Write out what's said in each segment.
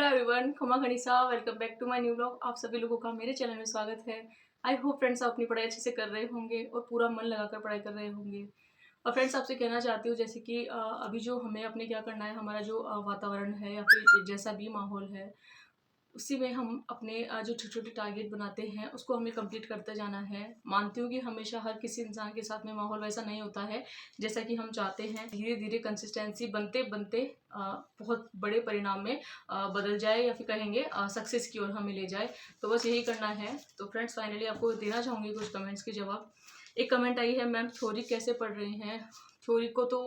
Hello everyone, खमा खनीसा, welcome back to my new blog. आप सभी लोगों का मेरे चैनल में स्वागत है। आई होप फ्रेंड्स आप अपनी पढ़ाई अच्छे से कर रहे होंगे और पूरा मन लगाकर पढ़ाई कर रहे होंगे। और फ्रेंड्स आपसे कहना चाहती हूँ जैसे कि अभी जो हमें अपने क्या करना है, हमारा जो वातावरण है या फिर जैसा भी माहौल है उसी में हम अपने जो छोटे छोटे टारगेट बनाते हैं उसको हमें कंप्लीट करते जाना है। मानती हूँ कि हमेशा हर किसी इंसान के साथ में माहौल वैसा नहीं होता है जैसा कि हम चाहते हैं। धीरे धीरे कंसिस्टेंसी बनते बनते बहुत बड़े परिणाम में बदल जाए या फिर कहेंगे सक्सेस की ओर हमें ले जाए। तो बस यही करना है। तो फ्रेंड्स फाइनली आपको देना चाहूँगी कुछ कमेंट्स के जवाब। एक कमेंट आई है, मैम थ्योरी कैसे पढ़ रही हैं? थ्योरी को तो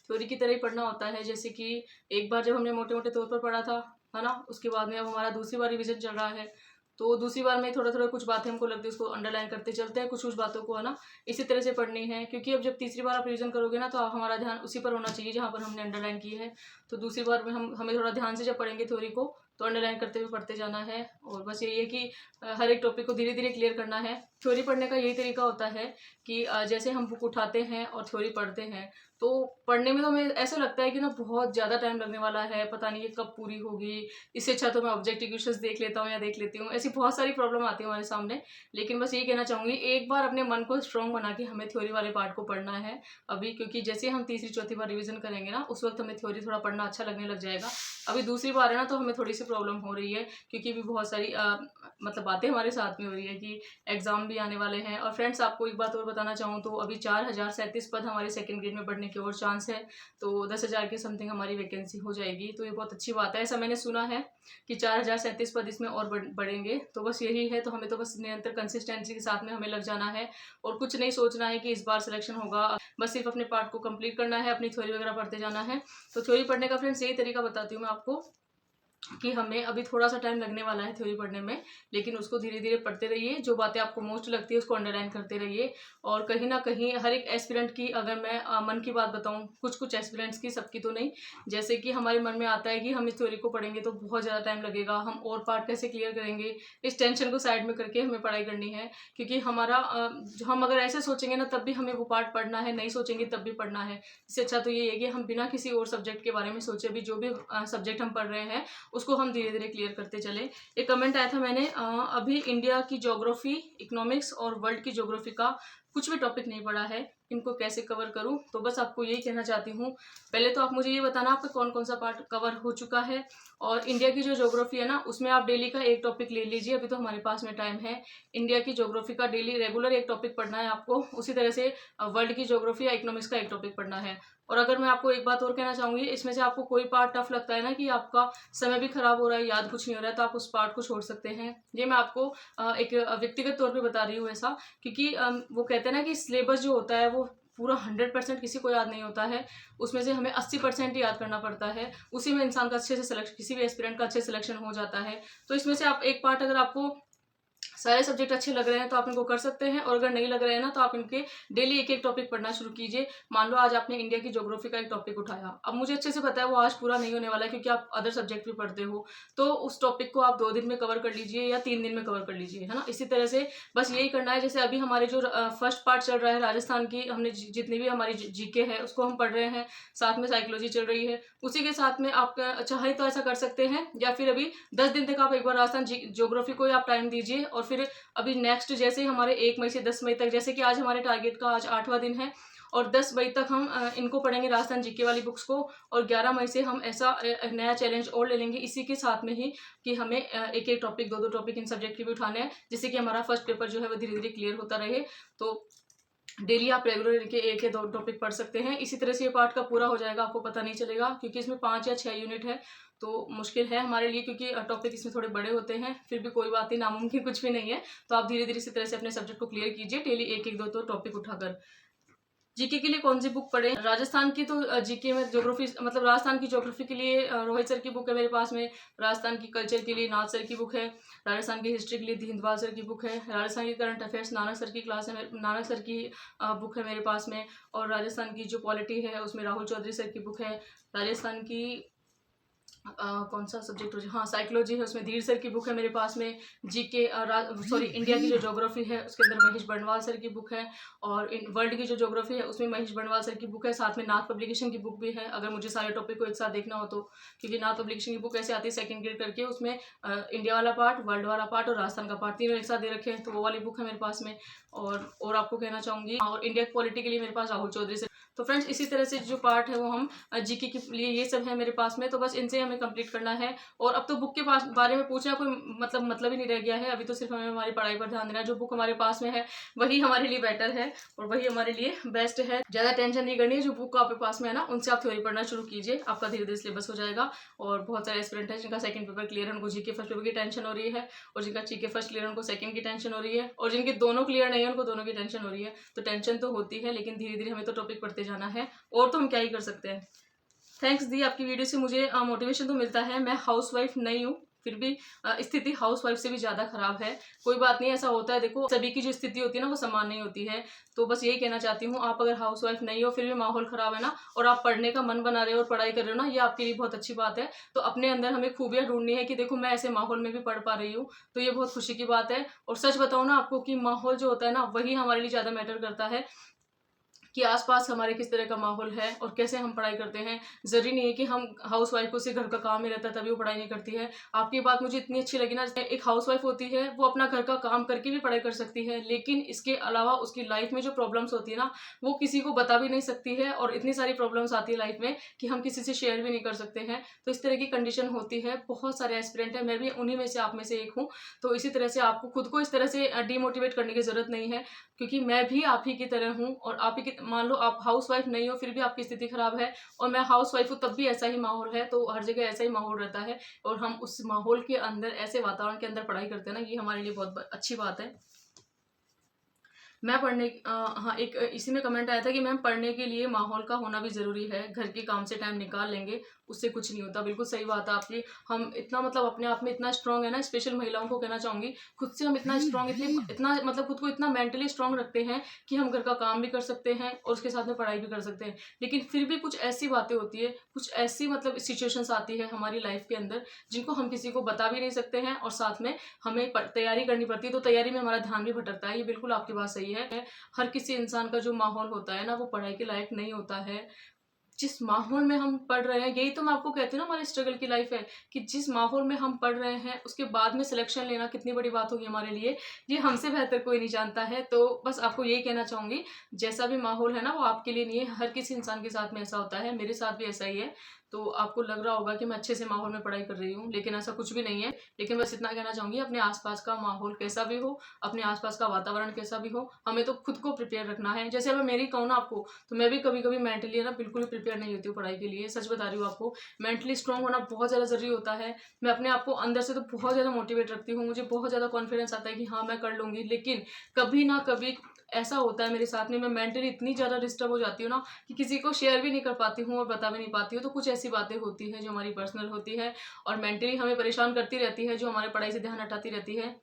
थ्योरी की तरह ही पढ़ना होता है। जैसे कि एक बार जब हमने मोटे मोटे तौर पर पढ़ा था, है ना, उसके बाद में अब हमारा दूसरी बार रिवीजन चल रहा है। तो दूसरी बार में थोड़ा थोड़ा कुछ बातें हमको लगती है उसको अंडरलाइन करते चलते हैं, कुछ कुछ बातों को, है ना, इसी तरह से पढ़नी है। क्योंकि अब जब तीसरी बार आप रिवीजन करोगे ना तो हमारा ध्यान उसी पर होना चाहिए जहाँ पर हमने अंडरलाइन की है। तो दूसरी बार में हमें थोड़ा ध्यान से जब पढ़ेंगे थ्योरी को तो अंडरलाइन करते हुए पढ़ते जाना है। और बस यही है कि हर एक टॉपिक को धीरे धीरे क्लियर करना है। थ्योरी पढ़ने का यही तरीका होता है कि जैसे हम बुक उठाते हैं और थ्योरी पढ़ते हैं तो पढ़ने में तो हमें ऐसा लगता है कि ना बहुत ज़्यादा टाइम लगने वाला है, पता नहीं ये कब पूरी होगी। इससे अच्छा तो मैं ऑब्जेक्टिव क्वेश्चंस देख लेता हूँ या देख लेती हूँ। ऐसी बहुत सारी प्रॉब्लम आती है हमारे सामने। लेकिन बस यही कहना चाहूँगी, एक बार अपने मन को स्ट्रॉन्ग बना के हमें थ्योरी वाले पार्ट को पढ़ना है अभी। क्योंकि जैसे हम तीसरी चौथी बार रिवीजन करेंगे ना उस वक्त हमें थ्योरी थोड़ा पढ़ना अच्छा लगने लग जाएगा। अभी दूसरी बार है ना तो हमें थोड़ी सी प्रॉब्लम हो रही है क्योंकि भी बहुत सारी मतलब बातें हमारे साथ में हो रही है कि एग्जाम भी आने वाले हैं। और फ्रेंड्स आपको एक बात और बताना चाहूँ तो अभी 4037 पद हमारे सेकंड ग्रेड में बढ़ने की और चांस है। तो 10,000 के समथिंग हमारी वैकेंसी हो जाएगी। तो ये बहुत अच्छी बात है। ऐसा मैंने सुना है कि 4037 पद इसमें और बढ़ेंगे। तो बस यही है। तो हमें तो बस निरंतर कंसिस्टेंसी के साथ में हमें लग जाना है और कुछ नहीं सोचना है कि इस बार सिलेक्शन होगा। बस सिर्फ अपने पार्ट को कंप्लीट करना है, अपनी थ्योरी वगैरह पढ़ते जाना है। तो थ्योरी पढ़ने का फ्रेंड्स यही तरीका बताती हूँ मैं आपको कि हमें अभी थोड़ा सा टाइम लगने वाला है थ्योरी पढ़ने में। लेकिन उसको धीरे धीरे पढ़ते रहिए, जो बातें आपको मोस्ट लगती है उसको अंडरलाइन करते रहिए। और कहीं ना कहीं हर एक एस्पिरेंट की अगर मैं मन की बात बताऊं, कुछ कुछ एस्पिरेंट्स की, सबकी तो नहीं, जैसे कि हमारे मन में आता है कि हम इस थ्योरी को पढ़ेंगे तो बहुत ज़्यादा टाइम लगेगा, हम और पार्ट कैसे क्लियर करेंगे। इस टेंशन को साइड में करके हमें पढ़ाई करनी है। क्योंकि हमारा हम अगर ऐसे सोचेंगे ना तब भी हमें वो पार्ट पढ़ना है, नहीं सोचेंगे तब भी पढ़ना है। इससे अच्छा तो ये है कि हम बिना किसी और सब्जेक्ट के बारे में सोचे भी जो भी सब्जेक्ट हम पढ़ रहे हैं उसको हम धीरे धीरे क्लियर करते चले। एक कमेंट आया था, मैंने अभी इंडिया की ज्योग्राफी, इकोनॉमिक्स और वर्ल्ड की ज्योग्राफी का कुछ भी टॉपिक नहीं पढ़ा है, इनको कैसे कवर करूं? तो बस आपको यही कहना चाहती हूँ, पहले तो आप मुझे ये बताना आपका कौन कौन सा पार्ट कवर हो चुका है। और इंडिया की जो ज्योग्राफी है ना उसमें आप डेली का एक टॉपिक ले लीजिए, अभी तो हमारे पास में टाइम है। इंडिया की ज्योग्राफी का डेली रेगुलर एक टॉपिक पढ़ना है आपको। उसी तरह से वर्ल्ड की ज्योग्राफी या इकोनॉमिक्स का एक टॉपिक पढ़ना है। और अगर मैं आपको एक बात और कहना चाहूंगी, इसमें से आपको कोई पार्ट टफ लगता है ना कि आपका समय भी खराब हो रहा है, याद कुछ नहीं हो रहा है, तो आप उस पार्ट को छोड़ सकते हैं। ये मैं आपको एक व्यक्तिगत तौर पे बता रही हूँ ऐसा। क्योंकि वो कहते हैं ना कि सिलेबस जो होता है वो पूरा 100% किसी को याद नहीं होता है, उसमें से हमें 80% ही याद करना पड़ता है। उसी में इंसान का अच्छे से सिलेक्शन, किसी भी एस्पिरेंट का अच्छे सिलेक्शन हो जाता है। तो इसमें से आप एक पार्ट, अगर आपको सारे सब्जेक्ट अच्छे लग रहे हैं तो आप इनको कर सकते हैं, और अगर नहीं लग रहे हैं ना तो आप इनके डेली एक एक टॉपिक पढ़ना शुरू कीजिए। मान लो आज आपने इंडिया की ज्योग्राफी का एक टॉपिक उठाया, अब मुझे अच्छे से पता है वो आज पूरा नहीं होने वाला है क्योंकि आप अदर सब्जेक्ट भी पढ़ते हो। तो उस टॉपिक को आप 2 दिन में कवर कर लीजिए या 3 दिन में कवर कर लीजिए, है ना। इसी तरह से बस यही करना है। जैसे अभी हमारे जो फर्स्ट पार्ट चल रहा है राजस्थान की, हमने जितनी भी हमारी जीके है उसको हम पढ़ रहे हैं, साथ में साइकोलॉजी चल रही है। उसी के साथ में आप चाहे तो ऐसा कर सकते हैं, या फिर अभी 10 दिन तक आप एक बार राजस्थान ज्योग्राफी को आप टाइम दीजिए। और फिर अभी नेक्स्ट जैसे हमारे 1 मई से 10 मई तक, जैसे कि आज हमारे टारगेट का आज 8वां दिन है और 10 मई तक हम इनको पढ़ेंगे राजस्थान जीके वाली बुक्स को। और 11 मई से हम ऐसा नया चैलेंज और ले लेंगे इसी के साथ में ही कि हमें एक एक टॉपिक, 2 2 टॉपिक इन सब्जेक्ट के भी उठाने हैं, जिससे कि हमारा फर्स्ट पेपर जो है वो धीरे धीरे क्लियर होता रहे। तो डेली आप रेगुलर के 1 या 2 टॉपिक पढ़ सकते हैं। इसी तरह से ये पार्ट का पूरा हो जाएगा, आपको पता नहीं चलेगा, क्योंकि इसमें 5 या 6 यूनिट है। तो मुश्किल है हमारे लिए क्योंकि टॉपिक इसमें थोड़े बड़े होते हैं। फिर भी कोई बात नहीं, नामुमकिन कुछ भी नहीं है। तो आप धीरे धीरे इसी तरह से अपने सब्जेक्ट को क्लियर कीजिए, डेली एक एक दो टॉपिक उठाकर। जीके के लिए कौन सी बुक पढ़े? राजस्थान की तो जीके में ज्योग्राफी, मतलब राजस्थान की ज्योग्राफी के लिए रोहित सर की बुक है मेरे पास में। राजस्थान की कल्चर के लिए नाथ सर की बुक है। राजस्थान की हिस्ट्री के लिए धिंदवाल सर की बुक है। राजस्थान की करंट अफेयर्स नानक सर की क्लास है, नानक सर की बुक है मेरे पास में। और राजस्थान की जो पॉलिटी है उसमें राहुल चौधरी सर की बुक है। राजस्थान की कौन सा सब्जेक्ट हो, हाँ साइकोलॉजी है, उसमें धीर सर की बुक है मेरे पास में। जीके सॉरी इंडिया की जो ज्योग्राफी है उसके अंदर महेश बंडवाल सर की बुक है, और वर्ल्ड की जो ज्योग्राफी है उसमें महेश बंडवाल सर की बुक है। साथ में नाथ पब्लिकेशन की बुक भी है, अगर मुझे सारे टॉपिक को एक साथ देखना हो तो, क्योंकि नाथ पब्लिकेशन की बुक ऐसे आती है सेकंड ग्रेड करके, उसमें इंडिया वाला पार्ट, वर्ल्ड वाला पार्ट और राजस्थान का पार्ट तीनों एक साथ दे रखे हैं, तो वो वाली बुक है मेरे पास में। और आपको कहना चाहूँगी, और इंडिया की पॉलिटी के लिए मेरे पास राहुल चौधरी से। तो फ्रेंड्स इसी तरह से जो पार्ट है वो हम जीके के लिए ये सब है मेरे पास में, तो बस इनसे हमें कंप्लीट करना है। और अब तो बुक के पास बारे में पूछना कोई मतलब ही नहीं रह गया है, अभी तो सिर्फ हमें हमारी पढ़ाई पर ध्यान देना है। जो बुक हमारे पास में है वही हमारे लिए बेटर है और वही हमारे लिए बेस्ट है। ज़्यादा टेंशन नहीं करनी है, जो बुक आपके पास में है ना उनसे आप थ्योरी पढ़ना शुरू कीजिए, आपका धीरे धीरे सिलेबस हो जाएगा। और बहुत सारे एस्पिरेंट है जिनका सेकंड पेपर क्लियर है, उनको जीके फर्स्ट पेपर की टेंशन हो रही है, और जिनका जीके फर्स्ट क्लियर है उनको सेकंड की टेंशन हो रही है, और जिनके दोनों क्लियर नहीं है उनको दोनों की टेंशन हो रही है। तो टेंशन तो होती है, लेकिन धीरे धीरे हमें तो टॉपिक पढ़ते जाना है, और तो हम क्या ही कर सकते हैं। थैंक्स दी, आपकी वीडियो से मुझे मोटिवेशन तो मिलता है। मैं हाउसवाइफ नहीं हूँ, फिर भी स्थिति हाउसवाइफ से भी ज़्यादा खराब है। कोई बात नहीं, ऐसा होता है, देखो सभी की जो स्थिति होती है ना वो समान नहीं होती है। तो बस यही कहना चाहती हूँ, आप अगर हाउसवाइफ नहीं हो फिर भी माहौल ख़राब है ना, और आप पढ़ने का मन बना रहे हो और पढ़ाई कर रहे हो ना, ये आपके लिए बहुत अच्छी बात है। तो अपने अंदर हमें खूबियाँ ढूंढनी है कि देखो मैं ऐसे माहौल में भी पढ़ पा रही हूँ, तो ये बहुत खुशी की बात है। और सच बताऊँ ना आपको कि माहौल जो होता है ना वही हमारे लिए ज़्यादा मैटर करता है, कि आसपास हमारे किस तरह का माहौल है और कैसे हम पढ़ाई करते हैं। ज़रूरी नहीं है कि हम हाउसवाइफ को सिर्फ घर का काम ही रहता है तभी वो पढ़ाई नहीं करती है। आपकी बात मुझे इतनी अच्छी लगी ना, एक हाउसवाइफ होती है वो अपना घर का काम करके भी पढ़ाई कर सकती है, लेकिन इसके अलावा उसकी लाइफ में जो प्रॉब्लम्स होती है ना वो किसी को बता भी नहीं सकती है, और इतनी सारी प्रॉब्लम्स आती है लाइफ में कि हम किसी से शेयर भी नहीं कर सकते हैं। तो इस तरह की कंडीशन होती है। बहुत सारे एस्पिरेंट है, मैं भी उन्हीं में से, आप में से एक हूँ। तो इसी तरह से आपको खुद को इस तरह से डीमोटिवेट करने की ज़रूरत नहीं है, क्योंकि मैं भी आप ही की तरह हूँ। और आप ही की, मान लो आप हाउसवाइफ नहीं हो फिर भी आपकी स्थिति खराब है, और मैं हाउसवाइफ हूँ तब भी ऐसा ही माहौल है, तो हर जगह ऐसा ही माहौल रहता है, और हम उस माहौल के अंदर, ऐसे वातावरण के अंदर पढ़ाई करते हैं ना, ये हमारे लिए बहुत अच्छी बात है। मैं पढ़ने हाँ, एक इसी में कमेंट आया था कि मैम पढ़ने के लिए माहौल का होना भी ज़रूरी है, घर के काम से टाइम निकाल लेंगे उससे कुछ नहीं होता। बिल्कुल सही बात है आपकी। हम इतना मतलब अपने आप में इतना स्ट्रांग है ना, स्पेशल महिलाओं को कहना चाहूँगी, खुद से हम इतना स्ट्रांग, इतना मतलब खुद को इतना मेंटली स्ट्रांग रखते हैं कि हम घर का काम भी कर सकते हैं और उसके साथ में पढ़ाई भी कर सकते हैं। लेकिन फिर भी कुछ ऐसी बातें होती है, कुछ ऐसी मतलब सिचुएशंस आती है हमारी लाइफ के अंदर जिनको हम किसी को बता भी नहीं सकते हैं, और साथ में हमें तैयारी करनी पड़ती है, तो तैयारी में हमारा ध्यान भी भटकता है। ये बिल्कुल आपकी बात सही है। हर किसी इंसान का जो माहौल होता है ना वो पढ़ाई के लायक नहीं होता है। जिस माहौल में हम पढ़ रहे हैं, यही तो मैं आपको कहती हूँ ना, हमारी स्ट्रगल की लाइफ है कि जिस माहौल में हम पढ़ रहे हैं उसके बाद में सिलेक्शन लेना कितनी बड़ी बात होगी हमारे लिए, ये हमसे बेहतर कोई नहीं जानता है। तो बस आपको यही कहना चाहूँगी, जैसा भी माहौल है ना वो आपके लिए नहीं है, हर किसी इंसान के साथ में ऐसा होता है, मेरे साथ भी ऐसा ही है। तो आपको लग रहा होगा कि मैं अच्छे से माहौल में पढ़ाई कर रही हूँ, लेकिन ऐसा कुछ भी नहीं है। लेकिन बस इतना कहना चाहूँगी, अपने आसपास का माहौल कैसा भी हो, अपने आसपास का वातावरण कैसा भी हो, हमें तो खुद को प्रिपेयर रखना है। जैसे अगर मेरी कहूँ ना आपको, तो मैं भी कभी कभी मेंटली ना बिल्कुल भी प्रिपेयर नहीं होती हूँ पढ़ाई के लिए। सच बता रही हूँ आपको, मेंटली स्ट्रांग होना बहुत ज़्यादा ज़रूरी होता है। मैं अपने आप को अंदर से तो बहुत ज़्यादा मोटिवेट रखती हूँ, मुझे बहुत ज़्यादा कॉन्फिडेंस आता है कि हाँ मैं कर लूँगी, लेकिन कभी ना कभी ऐसा होता है मेरे साथ में, मैं मेंटली इतनी ज़्यादा डिस्टर्ब हो जाती हूँ ना कि किसी को शेयर भी नहीं कर पाती हूँ और बता भी नहीं पाती हूँ। तो कुछ ऐसी बातें होती हैं जो हमारी पर्सनल होती है और मेंटली हमें परेशान करती रहती है, जो हमारे पढ़ाई से ध्यान हटाती रहती है।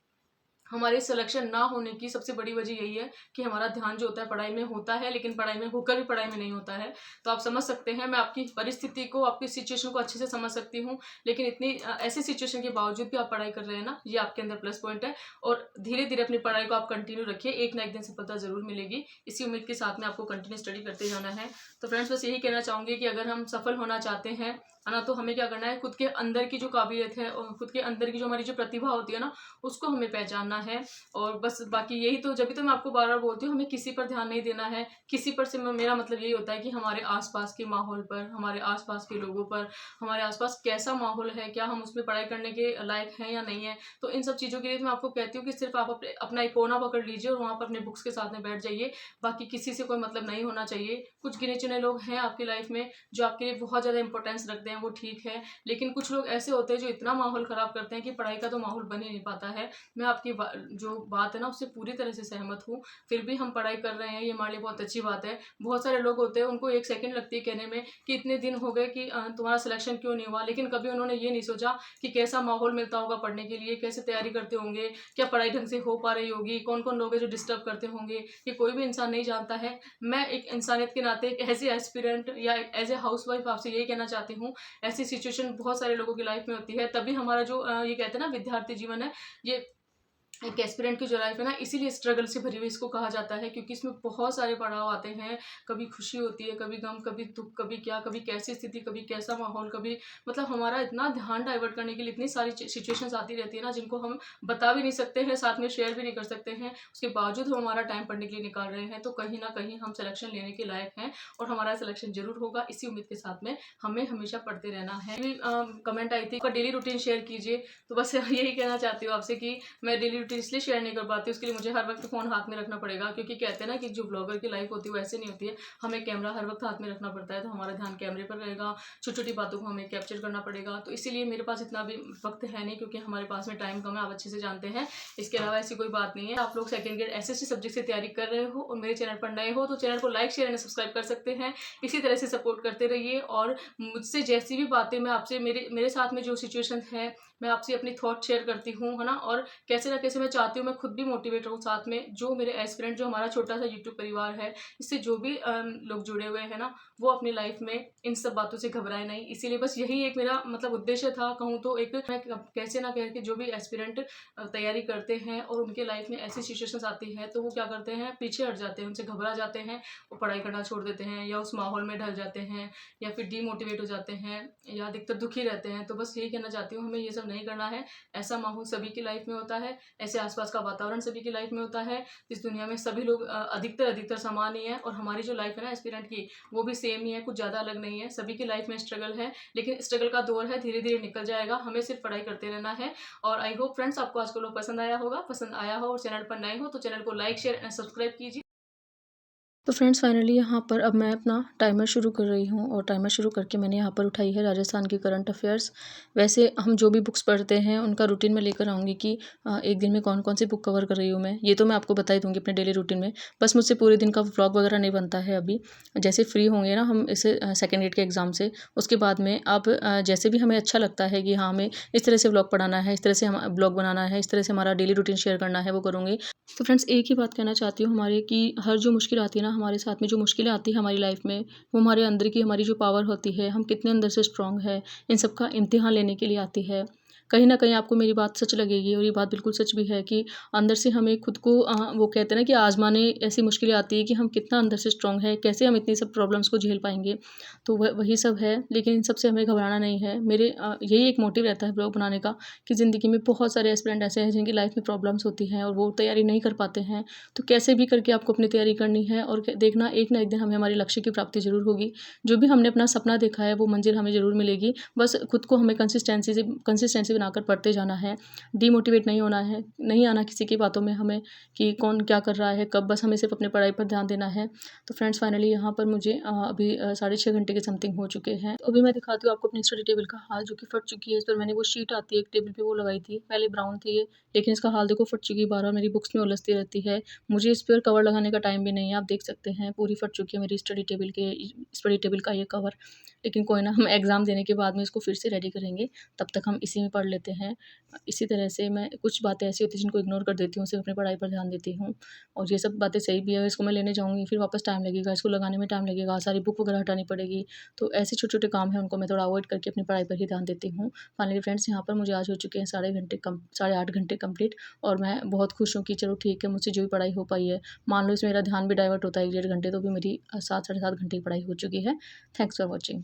हमारे सिलेक्शन ना होने की सबसे बड़ी वजह यही है कि हमारा ध्यान जो होता है पढ़ाई में होता है, लेकिन पढ़ाई में होकर भी पढ़ाई में नहीं होता है। तो आप समझ सकते हैं, मैं आपकी परिस्थिति को, आपकी सिचुएशन को अच्छे से समझ सकती हूँ, लेकिन इतनी ऐसी सिचुएशन के बावजूद भी आप पढ़ाई कर रहे हैं ना, ये आपके अंदर प्लस पॉइंट है। और धीरे धीरे अपनी पढ़ाई को आप कंटिन्यू रखिए, एक ना एक दिन सफलता जरूर मिलेगी। इसी उम्मीद के साथ में आपको कंटिन्यू स्टडी करते जाना है। तो फ्रेंड्स बस यही कहना चाहूँगी कि अगर हम सफल होना चाहते हैं है ना, तो हमें क्या करना है, खुद के अंदर की जो काबिलियत है और खुद के अंदर की जो हमारी जो प्रतिभा होती है ना, उसको हमें पहचानना है। और बस बाकी यही तो, जब भी तो मैं आपको बार बार बोलती हूँ, हमें किसी पर ध्यान नहीं देना है। किसी पर से मेरा मतलब यही होता है कि हमारे आसपास के माहौल पर, हमारे आसपास के लोगों पर, हमारे आसपास कैसा माहौल है, क्या हम उसमें पढ़ाई करने के लायक हैं या नहीं है। तो इन सब चीज़ों के लिए तो मैं आपको कहती हूँ कि सिर्फ आप अपना एक कोना पकड़ लीजिए और वहाँ पर अपने बुक्स के साथ में बैठ जाइए। बाकी किसी से कोई मतलब नहीं होना चाहिए। कुछ गिने चुने लोग हैं आपकी लाइफ में जो आपके लिए बहुत ज़्यादा इंपॉर्टेंस रखते हैं, वो ठीक है, लेकिन कुछ लोग ऐसे होते हैं जो इतना माहौल ख़राब करते हैं कि पढ़ाई का तो माहौल बन ही नहीं पाता है। मैं आपकी जो बात है ना उससे पूरी तरह से सहमत हूँ। फिर भी हम पढ़ाई कर रहे हैं, ये हमारे लिए बहुत अच्छी बात है। बहुत सारे लोग होते हैं, उनको 1 सेकंड लगती है कहने में कि इतने दिन हो गए कि तुम्हारा सिलेक्शन क्यों नहीं हुआ? लेकिन कभी उन्होंने ये नहीं सोचा कि कैसा माहौल मिलता होगा पढ़ने के लिए, कैसे तैयारी करते होंगे, क्या पढ़ाई ढंग से हो पा रही होगी, कौन-कौन लोग हैं जो डिस्टर्ब करते होंगे, ये कोई भी इंसान नहीं जानता है। मैं एक इंसानियत के नाते एक ऐज़ ए एस्पिरेंट या एज़ ए हाउसवाइफ आपसे यही कहना चाहती हूँ, ऐसी सिचुएशन बहुत सारे लोगों की लाइफ में होती है, तभी हमारा जो ये कहते हैं ना विद्यार्थी जीवन है, ये एक एस्पिरेंट की जो लाइफ है ना इसीलिए स्ट्रगल से भरी हुई इसको कहा जाता है, क्योंकि इसमें बहुत सारे पड़ाव आते हैं। कभी खुशी होती है, कभी गम, कभी दुख, कभी क्या, कभी कैसी स्थिति, कभी कैसा माहौल, कभी मतलब हमारा इतना ध्यान डाइवर्ट करने के लिए इतनी सारी सिचुएशंस आती रहती है ना, जिनको हम बता भी नहीं सकते हैं, साथ में शेयर भी नहीं कर सकते हैं। उसके बावजूद हम हमारा टाइम पढ़ने के लिए निकाल रहे हैं, तो कहीं ना कहीं हम सिलेक्शन लेने के लायक हैं और हमारा सिलेक्शन जरूर होगा। इसी उम्मीद के साथ में हमें हमेशा पढ़ते रहना है। कमेंट आई थी डेली रूटीन शेयर कीजिए, तो बस यही कहना चाहती हूँ आपसे कि मैं डेली रूटीन इसलिए शेयर नहीं कर पाती, उसके लिए मुझे हर वक्त फ़ोन हाथ में रखना पड़ेगा, क्योंकि कहते हैं ना कि जो ब्लॉगर की लाइफ होती है वो ऐसे नहीं होती है। हमें कैमरा हर वक्त हाथ में रखना पड़ता है, तो हमारा ध्यान कैमरे पर रहेगा, छोटी-छोटी बातों को हमें कैप्चर करना पड़ेगा। तो इसीलिए मेरे पास इतना भी वक्त है नहीं, क्योंकि हमारे पास में टाइम कम है, आप अच्छे से जानते हैं। इसके अलावा ऐसी कोई बात नहीं है। आप लोग सेकंड ग्रेड एसएससी सब्जेक्ट से तैयारी कर रहे हो और मेरे चैनल पर नए हो, तो चैनल को लाइक, शेयर एंड सब्सक्राइब कर सकते हैं। इसी तरह से सपोर्ट करते रहिए और मुझसे जैसी भी बातें मैं आपसे मेरे मेरे साथ में जो सिचुएशन है, मैं आपसे अपनी थॉट शेयर करती हूँ, है ना? और कैसे ना कैसे मैं चाहती हूँ मैं खुद भी मोटिवेट रहूँ, साथ में जो मेरे एस्पिरेंट जो हमारा छोटा सा यूट्यूब परिवार है, इससे जो भी लोग जुड़े हुए हैं ना, वो अपनी लाइफ में इन सब बातों से घबराए नहीं। इसीलिए बस यही एक मेरा मतलब उद्देश्य था, कहूँ तो एक मैं कैसे ना कह के जो भी एस्पिरेंट तैयारी करते हैं और उनके लाइफ में ऐसी सिचुएशंस आती है, तो वो क्या करते हैं, पीछे हट जाते हैं, उनसे घबरा जाते हैं, वो पढ़ाई करना छोड़ देते हैं या उस माहौल में ढल जाते हैं या फिर डीमोटिवेट हो जाते हैं या अधिकतर दुखी रहते हैं। तो बस यही कहना चाहती हूँ, हमें ये सब नहीं करना है। ऐसा माहौल सभी की लाइफ में होता है, ऐसे आसपास का वातावरण सभी की लाइफ में होता है। इस दुनिया में सभी लोग अधिकतर समान ही है और हमारी जो लाइफ है ना एस्पिरेंट की, वो भी सेम ही है, कुछ ज़्यादा अलग नहीं है। सभी की लाइफ में स्ट्रगल है, लेकिन स्ट्रगल का दौर है, धीरे धीरे निकल जाएगा। हमें सिर्फ पढ़ाई करते रहना है। और आई होप फ्रेंड्स आपको आज का लोग पसंद आया होगा। पसंद आया हो और चैनल पर नए हो तो चैनल को लाइक, शेयर एंड सब्सक्राइब कीजिए। तो फ्रेंड्स फाइनली यहाँ पर अब मैं अपना टाइमर शुरू कर रही हूँ और टाइमर शुरू करके मैंने यहाँ पर उठाई है राजस्थान की करंट अफेयर्स। वैसे हम जो भी बुक्स पढ़ते हैं उनका रूटीन में लेकर आऊँगी कि एक दिन में कौन कौन सी बुक कवर कर रही हूँ मैं, ये तो मैं आपको बता ही दूँगी अपने डेली रूटीन में। बस मुझसे पूरे दिन का व्लॉग वगैरह नहीं बनता है अभी। जैसे फ्री होंगे ना हम इसे सेकेंड ग्रेड के एग्ज़ाम से, उसके बाद में अब जैसे भी हमें अच्छा लगता है कि हाँ हमें इस तरह से व्लॉग पढ़ाना है, इस तरह से हम ब्लॉग बनाना है, इस तरह से हमारा डेली रूटीन शेयर करना है, वो करूँगी। तो फ्रेंड्स एक ही बात कहना चाहती हूँ हमारे कि हर जो मुश्किल आती है ना हमारे साथ में, जो मुश्किलें आती है हमारी लाइफ में, वो हमारे अंदर की हमारी जो पावर होती है, हम कितने अंदर से स्ट्रांग है, इन सब का इम्तिहान लेने के लिए आती है। कहीं ना कहीं आपको मेरी बात सच लगेगी और ये बात बिल्कुल सच भी है कि अंदर से हमें खुद को वो कहते हैं ना कि आजमाने ऐसी मुश्किलें आती है कि हम कितना अंदर से स्ट्रांग है, कैसे हम इतनी सब प्रॉब्लम्स को झेल पाएंगे। तो वही सब है, लेकिन इन सब से हमें घबराना नहीं है। मेरे यही एक मोटिव रहता है ब्लॉग बनाने का कि ज़िंदगी में बहुत सारे एस्पिरेंट ऐसे हैं जिनकी लाइफ में प्रॉब्लम्स होती हैं और वो तैयारी नहीं कर पाते हैं। तो कैसे भी करके आपको अपनी तैयारी करनी है और देखना एक ना एक दिन हमें हमारे लक्ष्य की प्राप्ति ज़रूर होगी। जो भी हमने अपना सपना देखा है वो मंजिल हमें ज़रूर मिलेगी। बस खुद को हमें कंसिस्टेंसी बनाकर पढ़ते जाना है, डीमोटिवेट नहीं होना है, नहीं आना किसी की बातों में हमें कि कौन क्या कर रहा है कब, बस हमें सिर्फ अपनी पढ़ाई पर ध्यान देना है। तो फ्रेंड्स फाइनली यहाँ पर मुझे अभी 6.5 घंटे के समथिंग हो चुके हैं। तो अभी मैं दिखाती हूँ आपको अपनी स्टडी टेबल का हाल, जो कि फट चुकी है। इस पर मैंने वो शीट आती है एक टेबल पे, वो लगाई थी, पहले ब्राउन थी ये, लेकिन इसका हाल देखो फट चुकी है, बार-बार मेरी बुक्स में उलझती रहती है। मुझे इस पर कवर लगाने का टाइम भी नहीं है, आप देख सकते हैं पूरी फट चुकी है मेरी स्टडी टेबल का ये कवर। लेकिन कोई ना, हम एग्ज़ाम देने के बाद में इसको फिर से रेडी करेंगे, तब तक हम इसी में पढ़ लेते हैं। इसी तरह से मैं कुछ बातें ऐसी होती हैं जिनको इग्नोर कर देती हूँ, सिर्फ अपनी पढ़ाई पर ध्यान देती हूँ। और ये सब बातें सही भी है, इसको मैं लेने जाऊँगी फिर वापस टाइम लगेगा, इसको लगाने में टाइम लगेगा, सारी बुक वगैरह हटानी पड़ेगी। तो ऐसे छोटे-छोटे काम हैं, उनको मैं थोड़ा अवॉइड करके अपनी पढ़ाई पर ही ध्यान देती हूँ। फाइनली फ्रेंड्स यहाँ पर मुझे आज हो चुके हैं 8.5 घंटे कंप्लीट और मैं बहुत खुश हूँ कि चलो ठीक है, मुझसे जो भी पढ़ाई हो पाई है। मान लो इसमें मेरा ध्यान भी डाइवर्ट होता है 1 डेढ़ घंटे, तो भी मेरी 7 साढ़े 7 घंटे की पढ़ाई हो चुकी है। Thanks for watching.